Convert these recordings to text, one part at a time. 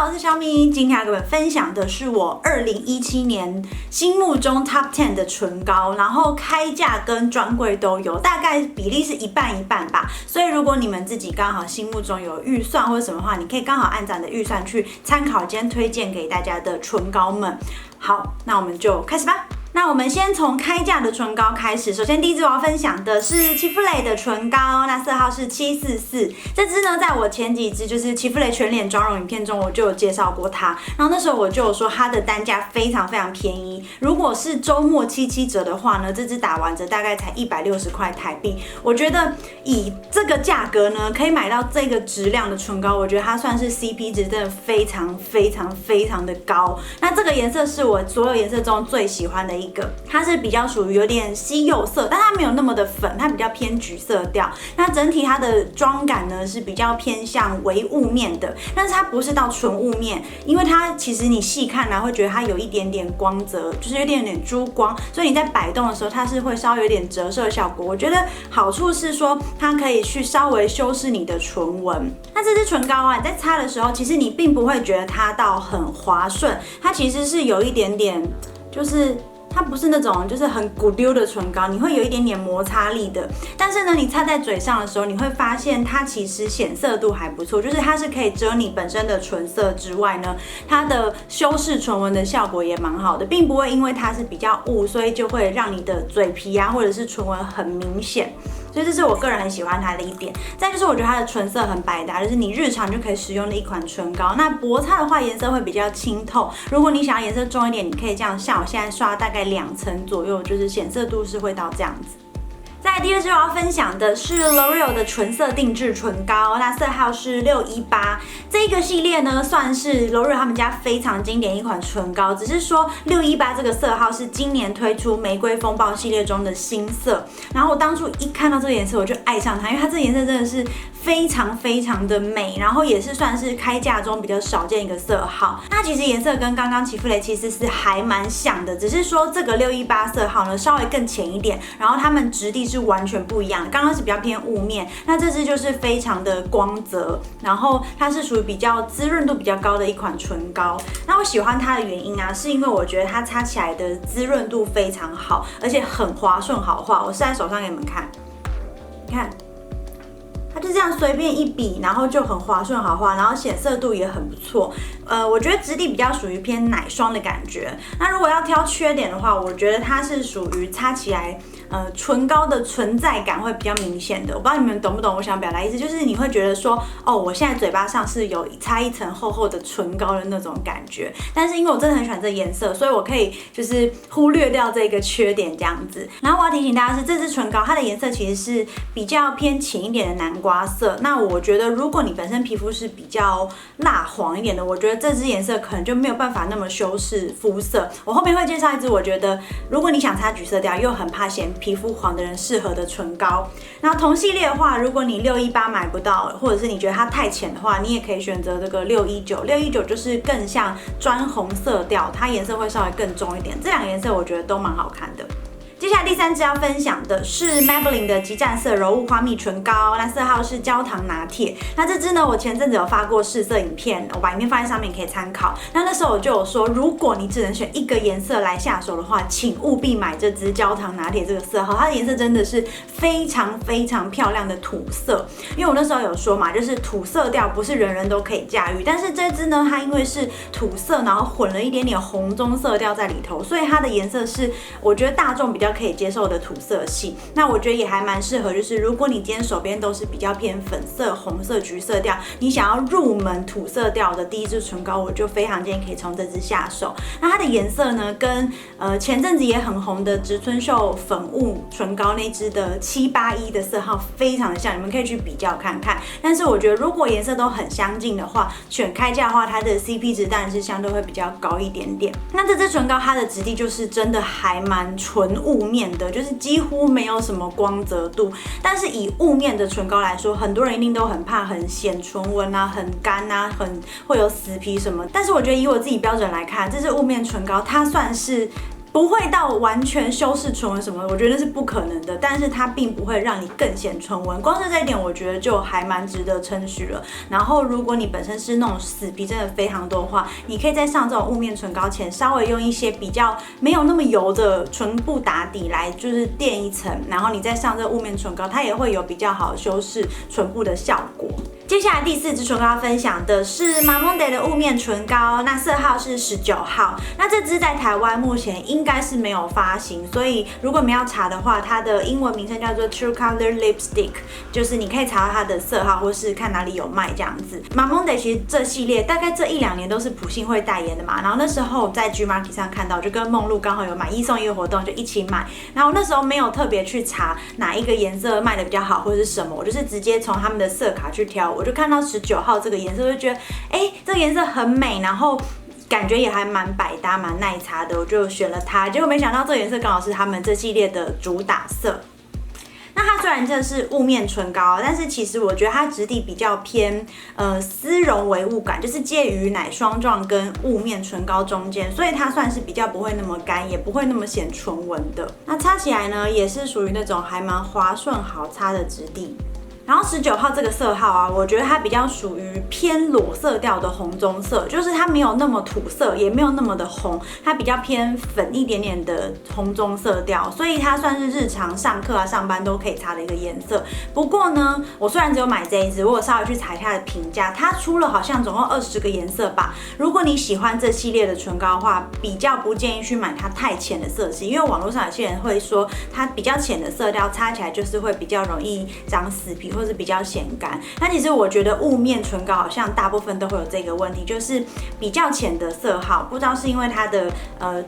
好，我是小米，今天要跟你们分享的是我2017年心目中 Top 10的唇膏，然后开价跟专柜都有，大概比例是一半一半吧。所以如果你们自己刚好心目中有预算或者什么的话，你可以刚好按照你的预算去参考今天推荐给大家的唇膏们。好，那我们就开始吧。那我们先从开价的唇膏开始。首先，第一支我要分享的是奇芙蕾的唇膏，那色号是744。这支呢，在我前几支就是奇芙蕾全脸妆容影片中，我就有介绍过它。然后那时候我就有说它的单价非常非常便宜，如果是周末77折的话呢，这支打完折大概才160块台币。我觉得以这个价格呢，可以买到这个质量的唇膏，我觉得它算是 CP 值真的非常非常非常的高。那这个颜色是我所有颜色中最喜欢的一个，它是比较属于有点西柚色，但它没有那么的粉，它比较偏橘色调。那整体它的妆感呢是比较偏向微雾面的，但是它不是到纯雾面，因为它其实你细看呢会觉得它有一点点光泽，就是有点珠光，所以你在摆动的时候它是会稍微有点折射效果。我觉得好处是说它可以去稍微修饰你的唇纹。那这支唇膏啊，你在擦的时候，其实你并不会觉得它到很滑顺，它其实是有一点点就是它不是那种就是很骨溜的唇膏，你会有一点点摩擦力的。但是呢，你擦在嘴上的时候，你会发现它其实显色度还不错，就是它是可以遮你本身的唇色之外呢，它的修饰唇纹的效果也蛮好的，并不会因为它是比较雾，所以就会让你的嘴皮啊或者是唇纹很明显。所以这是我个人很喜欢它的一点。再就是我觉得它的唇色很百搭，就是你日常就可以使用的一款唇膏。那薄擦的话颜色会比较清透，如果你想要颜色重一点，你可以这样，像我现在刷大概2层左右，就是显色度是会到这样子。再来第二支我要分享的是 L'Oreal 的纯色定制唇膏，那色号是618。这个系列呢，算是 L'Oreal 他们家非常经典一款唇膏，只是说618这个色号是今年推出玫瑰风暴系列中的新色。然后我当初一看到这个颜色，我就爱上它，因为它这个颜色真的是非常非常的美，然后也是算是开价中比较少见一个色号。那其实颜色跟刚刚奇芙蕾其实是还蛮像的，只是说这个618色号呢稍微更浅一点，然后它们质地是完全不一样的。刚刚是比较偏雾面，那这支就是非常的光泽，然后它是属于比较滋润度比较高的一款唇膏。那我喜欢它的原因啊，是因为我觉得它擦起来的滋润度非常好，而且很滑顺好画。我试在手上给你们看，你看。它就这样随便一笔，然后就很滑顺好画，然后显色度也很不错。我觉得质地比较属于偏奶霜的感觉。那如果要挑缺点的话，我觉得它是属于擦起来唇膏的存在感会比较明显的。我不知道你们懂不懂我想表达意思，就是你会觉得说，哦，我现在嘴巴上是有擦一层厚厚的唇膏的那种感觉。但是因为我真的很喜欢这个颜色，所以我可以就是忽略掉这个缺点这样子。然后我要提醒大家是，这支唇膏它的颜色其实是比较偏浅一点的南瓜色。那我觉得如果你本身皮肤是比较蜡黄一点的，我觉得这支颜色可能就没有办法那么修饰肤色。我后面会介绍一支我觉得如果你想擦橘色调又很怕显皮肤黄的人适合的唇膏。那同系列的话，如果你618买不到，或者是你觉得它太浅的话，你也可以选择这个619就是更像砖红色调，它颜色会稍微更重一点。这两个颜色我觉得都蛮好看的。接下来第三支要分享的是 Maybelline 的极战色柔雾花蜜唇膏，那色号是焦糖拿铁。那这支呢，我前阵子有发过试色影片，我把影片放在上面可以参考。那时候我就有说，如果你只能选一个颜色来下手的话，请务必买这支焦糖拿铁这个色号，它的颜色真的是非常非常漂亮的土色。因为我那时候有说嘛，就是土色调不是人人都可以驾驭，但是这支呢，它因为是土色，然后混了一点点红棕色调在里头，所以它的颜色是我觉得大众比较可以接受的土色系。那我觉得也还蛮适合，就是如果你今天手边都是比较偏粉色、红色、橘色调，你想要入门土色调的第一支唇膏，我就非常建议可以从这支下手。那它的颜色呢，跟前阵子也很红的植村秀粉雾唇膏那支的781的色号非常像，你们可以去比较看看。但是我觉得如果颜色都很相近的话，选开价的话，它的 CP 值当然是相对会比较高一点点。那这支唇膏它的质地就是真的还蛮纯雾面的，就是几乎没有什么光泽度。但是以雾面的唇膏来说，很多人一定都很怕很显唇纹啊、很干啊、很会有死皮什么。但是我觉得以我自己标准来看，这支雾面唇膏它算是不会到完全修饰唇纹什么的，我觉得是不可能的，但是它并不会让你更显唇纹，光是这一点我觉得就还蛮值得称许了。然后如果你本身是那种死皮真的非常多的话，你可以在上这种雾面唇膏前稍微用一些比较没有那么油的唇部打底来就是垫一层，然后你再上这雾面唇膏，它也会有比较好修饰唇部的效果。接下来第4支唇膏要分享的是 Mamonde 的雾面唇膏，那色号是19号。那这支在台湾目前应该是没有发行，所以如果你们要查的话，它的英文名称叫做 True Color Lipstick， 就是你可以查到它的色号，或是看哪里有卖这样子。Mamonde 其实这系列大概这1-2年都是普信会代言的嘛，然后那时候在 G Market 上看到，就跟梦露刚好有买1送1的活动，就一起买。然后那时候没有特别去查哪一个颜色卖的比较好，或者是什么，我就是直接从他们的色卡去挑。我就看到19号这个颜色，我就觉得，这个颜色很美，然后感觉也还蛮百搭、蛮耐擦的，我就选了它。结果没想到这个颜色刚好是他们这系列的主打色。那它虽然这是雾面唇膏，但是其实我觉得它质地比较偏丝绒微雾感，就是介于奶霜状跟雾面唇膏中间，所以它算是比较不会那么干，也不会那么显唇纹的。那擦起来呢，也是属于那种还蛮滑顺好擦的质地。然后19号这个色号啊，我觉得它比较属于偏裸色调的红棕色，就是它没有那么土色，也没有那么的红，它比较偏粉一点点的红棕色调，所以它算是日常上课啊、上班都可以擦的一个颜色。不过呢，我虽然只有买这一支，我有稍微去查它的评价，它出了好像总共20个颜色吧。如果你喜欢这系列的唇膏的话，比较不建议去买它太浅的色系，因为网络上有些人会说它比较浅的色调擦起来就是会比较容易长死皮，或是比较显干。那其实我觉得雾面唇膏好像大部分都会有这个问题，就是比较浅的色号，不知道是因为它的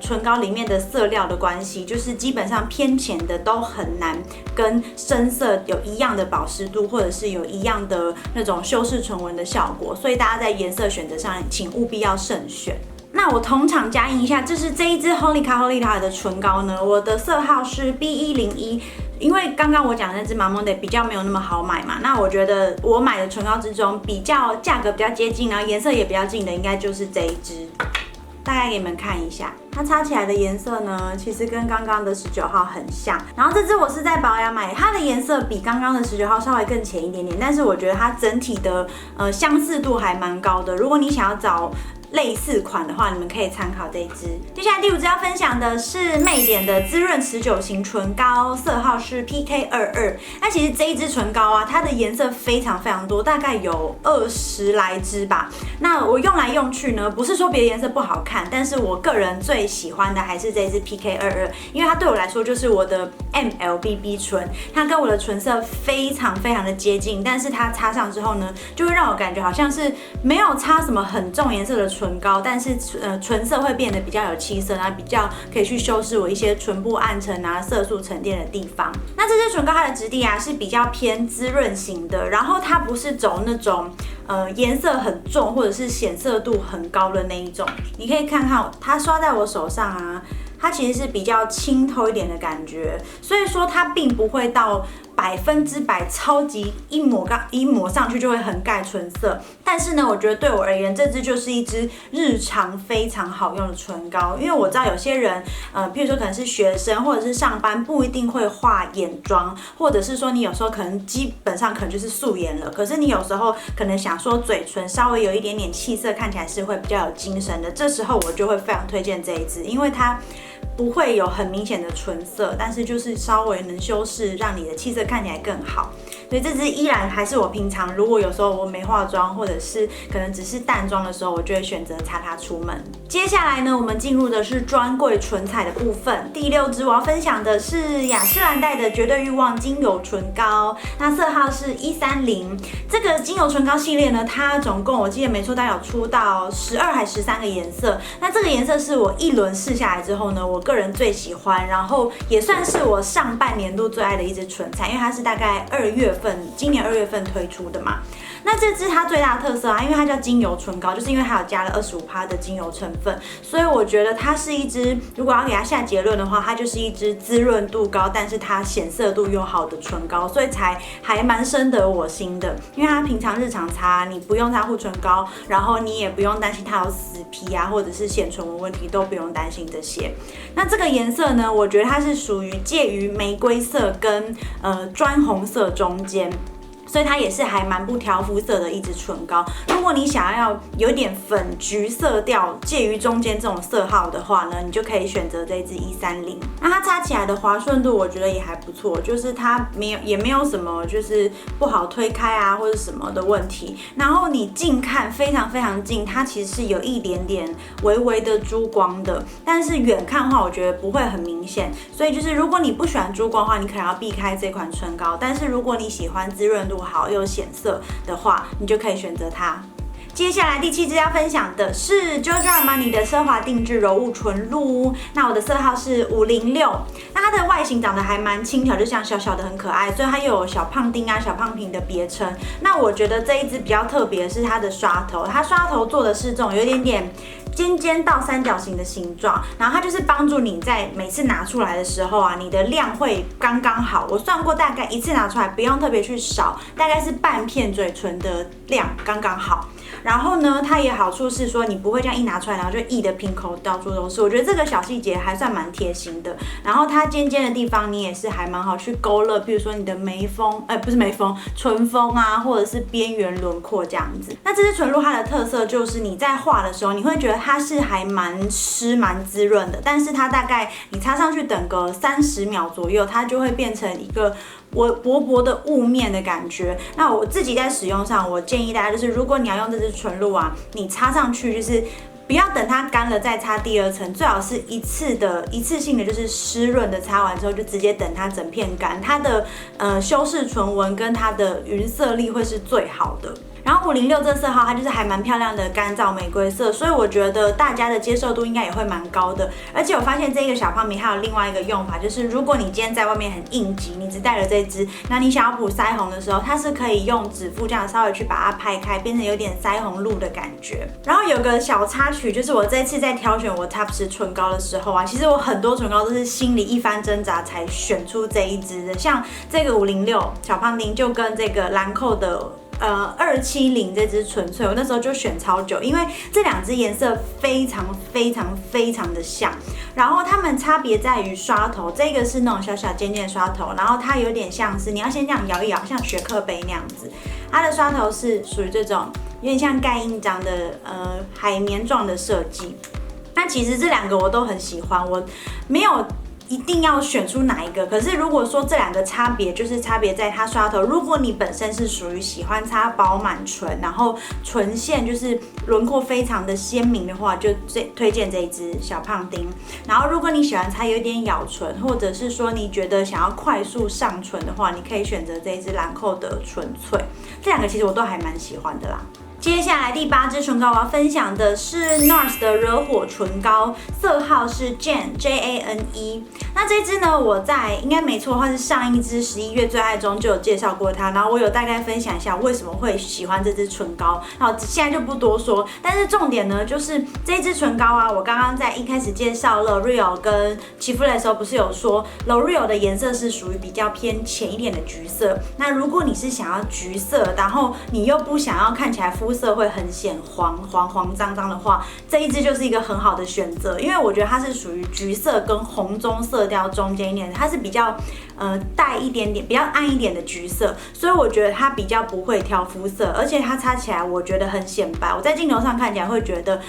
唇膏里面的色料的关系，就是基本上偏浅的都很难跟深色有一样的保湿度，或者是有一样的那种修饰唇纹的效果，所以大家在颜色选择上请务必要慎选。那我同场加印一下，这是这一支 Holika 的唇膏呢，我的色号是 B101。因为刚刚我讲的那支 Mamonde 比较没有那么好买嘛，那我觉得我买的唇膏之中比较价格比较接近，然后颜色也比较近的，应该就是这一支。大概给你们看一下，它擦起来的颜色呢，其实跟刚刚的19号很像。然后这支我是在保养买的，它的颜色比刚刚的19号稍微更浅一点点，但是我觉得它整体的相似度还蛮高的。如果你想要找类似款的话，你们可以参考这一支。接下来第5支要分享的是魅点的滋润持久型唇膏，色号是 PK22。那其实这一支唇膏啊，它的颜色非常非常多，大概有20来支吧。那我用来用去呢，不是说别的颜色不好看，但是我个人最喜欢的还是这一支 PK22，因为它对我来说就是我的 MLBB 唇，它跟我的唇色非常非常的接近，但是它擦上之后呢，就会让我感觉好像是没有擦什么很重颜色的唇膏，但是唇色会变得比较有气色，然后比较可以去修饰我一些唇部暗沉啊、色素沉淀的地方。那这支唇膏它的质地啊是比较偏滋润型的，然后它不是走那种颜色很重或者是显色度很高的那一种。你可以看看它刷在我手上啊，它其实是比较清透一点的感觉，所以说它并不会到100%超级一抹上去就会很盖唇色。但是呢，我觉得对我而言，这支就是一支日常非常好用的唇膏，因为我知道有些人，譬如说可能是学生或者是上班，不一定会画眼妆，或者是说你有时候可能基本上可能就是素颜了，可是你有时候可能想说嘴唇稍微有一点点气色，看起来是会比较有精神的，这时候我就会非常推荐这一支，因为它不会有很明显的唇色，但是就是稍微能修饰，让你的气色看起来更好。所以这支依然还是我平常如果有时候我没化妆，或者是可能只是淡妆的时候，我就会选择擦它出门。接下来呢，我们进入的是专柜唇彩的部分。第6支我要分享的是雅诗兰黛的绝对欲望精油唇膏，那色号是130。这个精油唇膏系列呢，它总共我记得没错，它有出到12还13个颜色。那这个颜色是我一轮试下来之后呢，我个人最喜欢，然后也算是我上半年度最爱的一支唇彩，因因为它是大概今年2月份推出的嘛。那这支它最大的特色啊，因为它叫精油唇膏，就是因为它有加了25%的精油成分，所以我觉得它是一支，如果要给它下结论的话，它就是一支滋润度高，但是它显色度又好的唇膏，所以才还蛮深得我心的。因为它平常日常擦，你不用擦护唇膏，然后你也不用担心它有死皮啊，或者是显唇纹问题，都不用担心这些。那这个颜色呢，我觉得它是属于介于玫瑰色跟砖红色中间。所以它也是还蛮不挑肤色的一支唇膏。如果你想要有点粉橘色调，介于中间这种色号的话呢，你就可以选择这一支130。那它擦起来的滑顺度，我觉得也还不错，就是它也没有什么就是不好推开啊或者什么的问题。然后你近看非常非常近，它其实是有一点点微微的珠光的，但是远看的话，我觉得不会很明显。所以就是如果你不喜欢珠光的话，你可能要避开这款唇膏。但是如果你喜欢滋润度好又显色的话，你就可以选择它。接下来第7支要分享的是 Giorgio Armani 的奢华定制柔雾唇露，那我的色号是506。那它的外形长得还蛮轻巧，就像小小的很可爱，所以它又有小胖丁啊、小胖瓶的别称。那我觉得这一支比较特别的是它的刷头，它刷头做的是这种有点点尖尖到三角形的形状，然后它就是帮助你在每次拿出来的时候啊，你的量会刚刚好。我算过，大概一次拿出来不用特别去少，大概是半片嘴唇的量刚刚好。然后呢，它也好处是说你不会这样一拿出来，然后就溢的瓶口到处都是。我觉得这个小细节还算蛮贴心的。然后它尖尖的地方你也是还蛮好去勾勒，比如说你的眉峰，不是眉峰，唇峰啊，或者是边缘轮廓这样子。那这支唇露它的特色就是你在画的时候，你会觉得它是还蛮湿、蛮滋润的，但是它大概你擦上去等个30秒左右，它就会变成一个薄薄的雾面的感觉。那我自己在使用上，我建议大家就是，如果你要用这支唇露啊，你擦上去就是不要等它干了再擦第2层，最好是一次性的，就是湿润的擦完之后就直接等它整片干，它的修饰唇纹跟它的匀色力会是最好的。然后506这色号它就是还蛮漂亮的干燥玫瑰色，所以我觉得大家的接受度应该也会蛮高的。而且我发现这个小胖瓶还有另外一个用法，就是如果你今天在外面很应急，你只带了这支，那你想要补腮红的时候，它是可以用指腹这样稍微去把它拍开，变成有点腮红露的感觉。然后有个小插曲，就是我这次在挑选我 Top 10唇膏的时候啊，其实我很多唇膏都是心里一番挣扎才选出这一支的，像这个506小胖丁就跟这个兰蔻的270这支纯粹，我那时候就选超久，因为这2支颜色非常非常非常的像。然后它们差别在于刷头，这个是那种小小尖尖的刷头，然后它有点像是你要先这样摇一摇，像雪克杯那样子。它的刷头是属于这种有点像盖印章的海绵状的设计。那其实这2个我都很喜欢，我没有一定要选出哪一个，可是如果说这2个差别，就是差别在它刷头。如果你本身是属于喜欢擦饱满唇，然后唇线就是轮廓非常的鲜明的话，就推荐这一支小胖丁。然后如果你喜欢擦有点咬唇，或者是说你觉得想要快速上唇的话，你可以选择这一支兰蔻的纯粹。这2个其实我都还蛮喜欢的啦。接下来第8支唇膏我要分享的是 NARS 的惹火唇膏，色号是 Jane Jane。那这支呢，我在应该没错的话是上一支11月最爱中就有介绍过它，然后我有大概分享一下为什么会喜欢这支唇膏，然后现在就不多说。但是重点呢，就是这支唇膏啊，我刚刚在一开始介绍 L'Oreal 跟奇芙蕾的时候，不是有说 L'Oreal 的颜色是属于比较偏浅一点的橘色。那如果你是想要橘色，然后你又不想要看起来肤色会很显黄脏脏的话，这一支就是一个很好的选择，因为我觉得它是属于橘色跟红棕色调中间一点，它是比较带一点点比较暗一点的橘色，所以我觉得它比较不会挑肤色，而且它擦起来我觉得很显白，我在镜头上看起来会觉得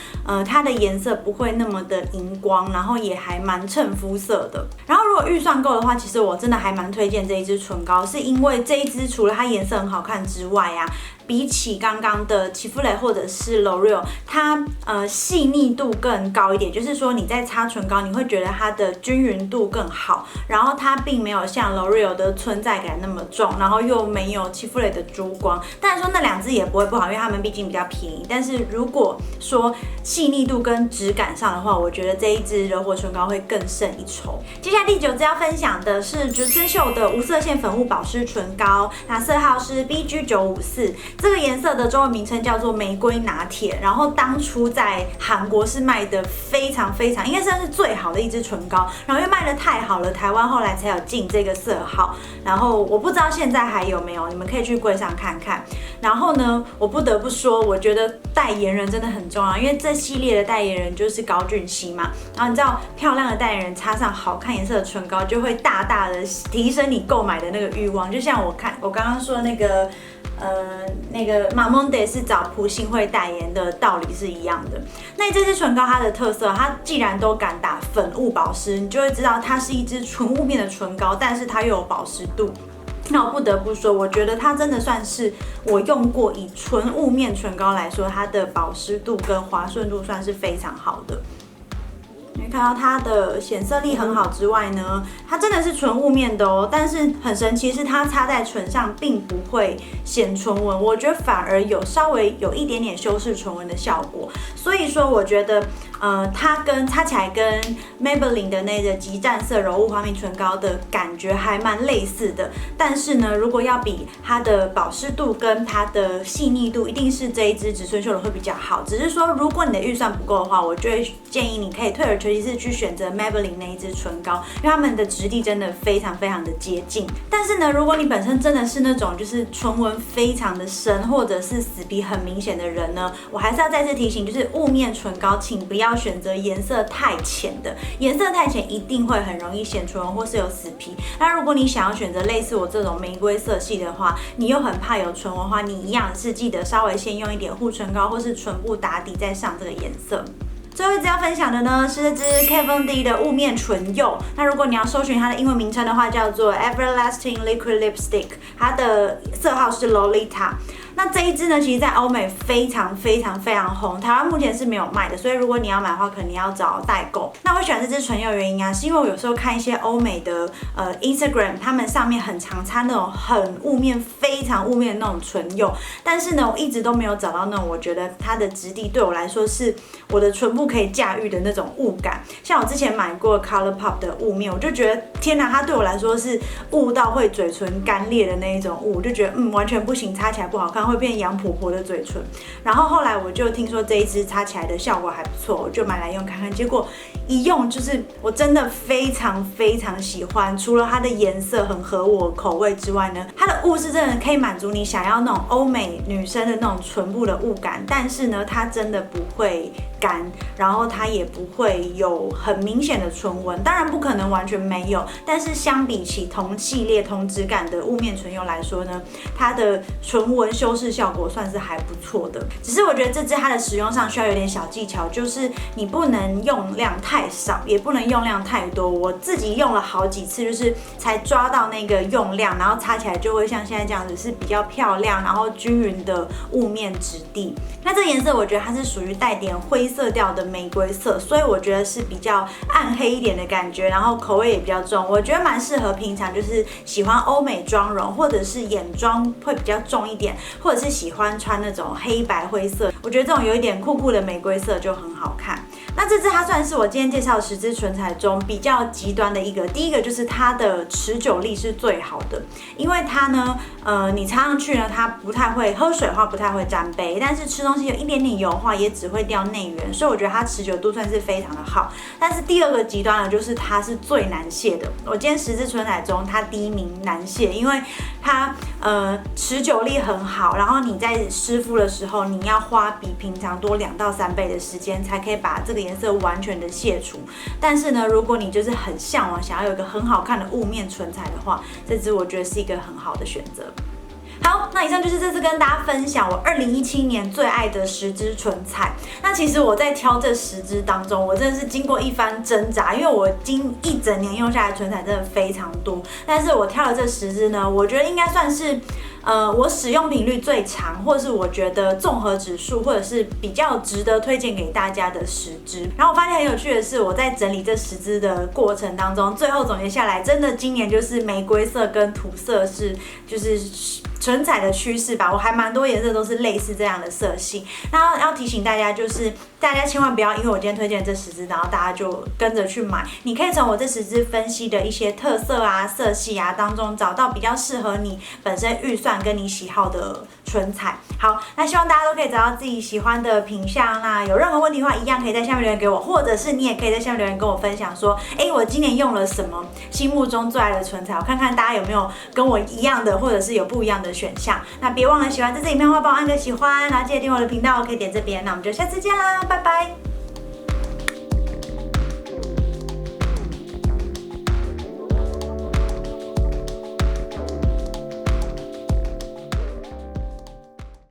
它的颜色不会那么的荧光，然后也还蛮衬肤色的。然后如果预算够的话，其实我真的还蛮推荐这一支唇膏，是因为这一支除了它颜色很好看之外啊，比起刚刚的奇芙蕾或者是 L'Oreal， 它细腻度更高一点，就是说你在擦唇膏，你会觉得它的均匀度更好，然后它并没有像 L'Oreal 的存在感那么重，然后又没有戚夫雷的珠光。当然说那2支也不会不好，因为它们毕竟比较便宜。但是如果说细腻度跟质感上的话，我觉得这一支惹火唇膏会更胜一筹。接下来第9支要分享的是植村秀的无色线粉雾保湿唇膏，那色号是 BG954，这个颜色的中文名称叫做玫瑰拿铁。然后当初在韩国是卖的非常非常，应该算是最好的一支唇膏。然后因为卖的太好了，台湾后来才有进这个色号。然后我不知道现在还有没有，你们可以去柜上看看。然后呢，我不得不说，我觉得代言人真的很重要，因为这系列的代言人就是高俊熙嘛。然后你知道，漂亮的代言人擦上好看颜色的唇膏，就会大大的提升你购买的那个欲望。就像我刚刚说那个Mamonde 是找朴信惠代言的道理是一样的。那这支唇膏它的特色，它既然都敢打粉雾保湿，你就会知道它是一支纯雾面的唇膏，但是它又有保湿度。那我不得不说，我觉得它真的算是我用过以纯雾面唇膏来说，它的保湿度跟滑顺度算是非常好的。你会看到它的显色力很好之外呢，它真的是纯雾面的哦。但是很神奇是它擦在唇上并不会显唇纹，我觉得反而稍微有一点点修饰唇纹的效果。所以说我觉得它擦起来跟 Maybelline 的那个极战色柔雾花蜜唇膏的感觉还蛮类似的。但是呢，如果要比它的保湿度跟它的细腻度，一定是这一支植村秀的会比较好。只是说如果你的预算不够的话，我就会建议你可以退而求其次去选择 Maybelline 那一支唇膏，因为它们的质地真的非常非常的接近。但是呢，如果你本身真的是那种就是唇纹非常的深，或者是死皮很明显的人呢，我还是要再次提醒，就是雾面唇膏请不要选择颜色太浅的，颜色太浅一定会很容易显唇纹或是有死皮。那如果你想要选择类似我这种玫瑰色系的话，你又很怕有唇纹的话，你一样是记得稍微先用一点护唇膏或是唇部打底再上这个颜色。最后一支要分享的呢是这支 Kat Von D 的雾面唇釉。那如果你要搜寻它的英文名称的话，叫做 Everlasting Liquid Lipstick， 它的色号是 Lolita。那这一支呢，其实在欧美非常非常非常红，台湾目前是没有卖的，所以如果你要买的话，可能要找代购。那我喜欢这支唇釉的原因啊，是因为我有时候看一些欧美的Instagram， 他们上面很常擦那种很雾面、非常雾面的那种唇釉，但是呢，我一直都没有找到那种我觉得它的质地对我来说是我的唇部可以驾驭的那种雾感。像我之前买过 ColourPop 的雾面，我就觉得天哪，它对我来说是雾到会嘴唇干裂的那一种雾，我就觉得完全不行，擦起来不好看，会变杨婆婆的嘴唇。然后后来我就听说这一支擦起来的效果还不错，我就买来用看看。结果一用就是我真的非常非常喜欢，除了它的颜色很合我口味之外呢，它的雾是真的可以满足你想要那种欧美女生的那种唇部的雾感，但是呢，它真的不会干，然后它也不会有很明显的唇纹。当然不可能完全没有，但是相比起同系列同质感的雾面唇釉来说呢，它的唇纹修饰效果算是还不错的。只是我觉得这支它的使用上需要有点小技巧，就是你不能用量太少，也不能用量太多。我自己用了好几次，就是才抓到那个用量，然后擦起来就会像现在这样子，是比较漂亮，然后均匀的雾面质地。那这颜色我觉得它是属于带点灰色调的玫瑰色，所以我觉得是比较暗黑一点的感觉，然后口味也比较重，我觉得蛮适合平常就是喜欢欧美妆容，或者是眼妆会比较重一点，或者是喜欢穿那种黑白灰色，我觉得这种有一点酷酷的玫瑰色就很好看。那这支它算是我今天介绍的10支唇彩中比较极端的一个。第一个就是它的持久力是最好的，因为它呢，你擦上去呢，它不太会喝水的话不太会沾杯，但是吃东西有一点点油的话也只会掉内缘，所以我觉得它持久度算是非常的好。但是第二个极端呢，就是它是最难卸的。我今天10支唇彩中，它第1名难卸，因为它持久力很好，然后你在湿敷的时候，你要花比平常多2到3倍的时间才可以把这个颜色完全的卸除。但是呢，如果你就是很向往想要有一个很好看的雾面唇彩的话，这支我觉得是一个很好的选择。好，那以上就是这次跟大家分享我2017年最爱的10支唇彩。那其实我在挑这10支当中，我真的是经过一番挣扎，因为我一整年用下来的唇彩真的非常多，但是我挑了这10支呢，我觉得应该算是我使用频率最长，或是我觉得综合指数或者是比较值得推荐给大家的10支。然后我发现很有趣的是，我在整理这10支的过程当中，最后总结下来，真的今年就是玫瑰色跟土色是就是唇彩的趋势吧，我还蛮多颜色都是类似这样的色系。那要提醒大家，就是大家千万不要因为我今天推荐这10支，然后大家就跟着去买。你可以从我这10支分析的一些特色啊、色系啊当中，找到比较适合你本身预算跟你喜好的唇彩。好，那希望大家都可以找到自己喜欢的品项。那有任何问题的话，一样可以在下面留言给我，或者是你也可以在下面留言跟我分享说，我今年用了什么心目中最爱的唇彩，我看看大家有没有跟我一样的，或者是有不一样的选项。那别忘了喜欢这支影片的话，帮我按个喜欢，然后记得订阅我的频道，可以点这边。那我们就下次见啦，拜拜。